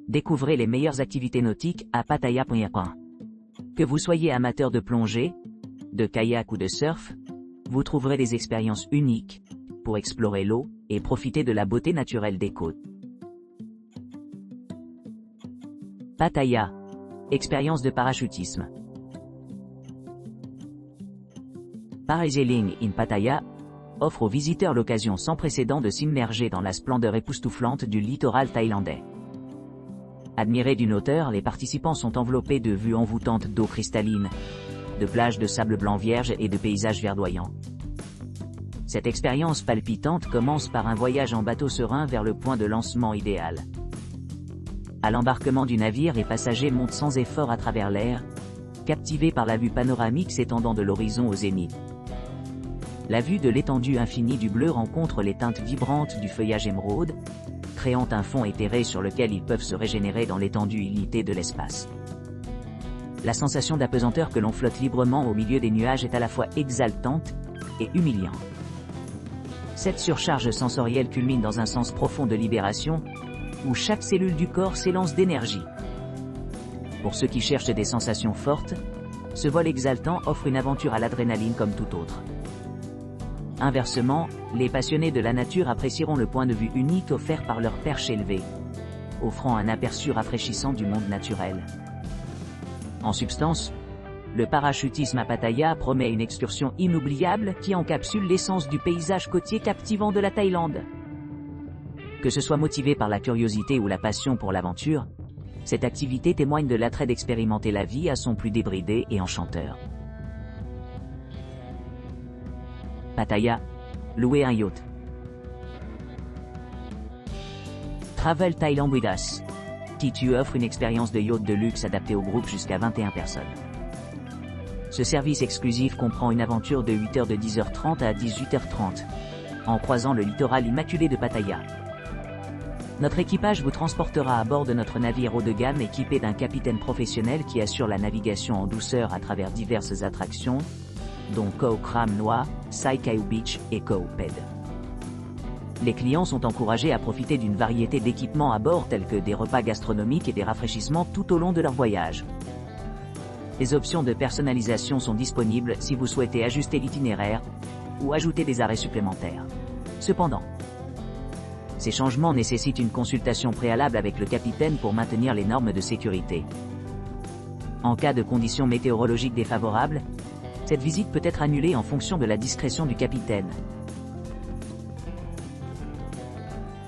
Découvrez les meilleures activités nautiques à Pattaya. Que vous soyez amateur de plongée, de kayak ou de surf, vous trouverez des expériences uniques pour explorer l'eau et profiter de la beauté naturelle des côtes. Pattaya. Expérience de parachutisme. Parasailing in Pattaya offre aux visiteurs l'occasion sans précédent de s'immerger dans la splendeur époustouflante du littoral thaïlandais. Admirés d'une hauteur, les participants sont enveloppés de vues envoûtantes d'eau cristalline, de plages de sable blanc vierge et de paysages verdoyants. Cette expérience palpitante commence par un voyage en bateau serein vers le point de lancement idéal. À l'embarquement du navire, les passagers montent sans effort à travers l'air, captivés par la vue panoramique s'étendant de l'horizon au zénith. La vue de l'étendue infinie du bleu rencontre les teintes vibrantes du feuillage émeraude, créant un fond éthéré sur lequel ils peuvent se régénérer dans l'étendue illimitée de l'espace. La sensation d'apesanteur que l'on flotte librement au milieu des nuages est à la fois exaltante et humiliante. Cette surcharge sensorielle culmine dans un sens profond de libération, où chaque cellule du corps s'élance d'énergie. Pour ceux qui cherchent des sensations fortes, ce vol exaltant offre une aventure à l'adrénaline comme tout autre. Inversement, les passionnés de la nature apprécieront le point de vue unique offert par leur perche élevée, offrant un aperçu rafraîchissant du monde naturel. En substance, le parachutisme à Pattaya promet une excursion inoubliable qui encapsule l'essence du paysage côtier captivant de la Thaïlande. Que ce soit motivé par la curiosité ou la passion pour l'aventure, cette activité témoigne de l'attrait d'expérimenter la vie à son plus débridé et enchanteur. Pattaya, louer un yacht. Travel Thailand with Us. Kitu offre une expérience de yacht de luxe adaptée au groupe jusqu'à 21 personnes. Ce service exclusif comprend une aventure de 8h de 10h30 à 18h30, en croisant le littoral immaculé de Pattaya. Notre équipage vous transportera à bord de notre navire haut de gamme équipé d'un capitaine professionnel qui assure la navigation en douceur à travers diverses attractions, dont Koh Kram Noa, Sai Kau Beach et Koh Ped. Les clients sont encouragés à profiter d'une variété d'équipements à bord tels que des repas gastronomiques et des rafraîchissements tout au long de leur voyage. Les options de personnalisation sont disponibles si vous souhaitez ajuster l'itinéraire ou ajouter des arrêts supplémentaires. Cependant, ces changements nécessitent une consultation préalable avec le capitaine pour maintenir les normes de sécurité. En cas de conditions météorologiques défavorables, cette visite peut être annulée en fonction de la discrétion du capitaine.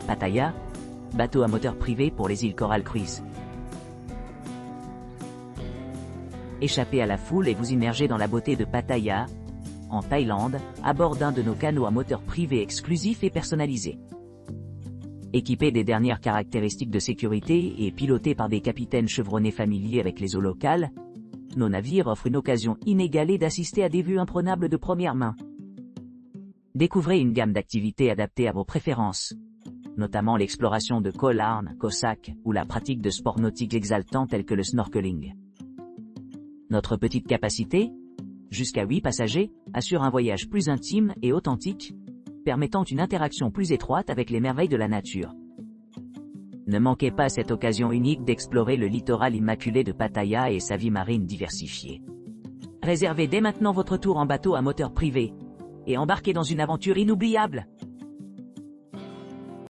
Pattaya, bateau à moteur privé pour les îles Coral Cruise. Échappez à la foule et vous immergez dans la beauté de Pattaya, en Thaïlande, à bord d'un de nos canots à moteur privé exclusifs et personnalisés. Équipés des dernières caractéristiques de sécurité et pilotés par des capitaines chevronnés familiers avec les eaux locales, nos navires offrent une occasion inégalée d'assister à des vues imprenables de première main. Découvrez une gamme d'activités adaptées à vos préférences, notamment l'exploration de Koh Larn, Koh Sak ou la pratique de sports nautiques exaltants tels que le snorkeling. Notre petite capacité, jusqu'à 8 passagers, assure un voyage plus intime et authentique, permettant une interaction plus étroite avec les merveilles de la nature. Ne manquez pas cette occasion unique d'explorer le littoral immaculé de Pattaya et sa vie marine diversifiée. Réservez dès maintenant votre tour en bateau à moteur privé et embarquez dans une aventure inoubliable.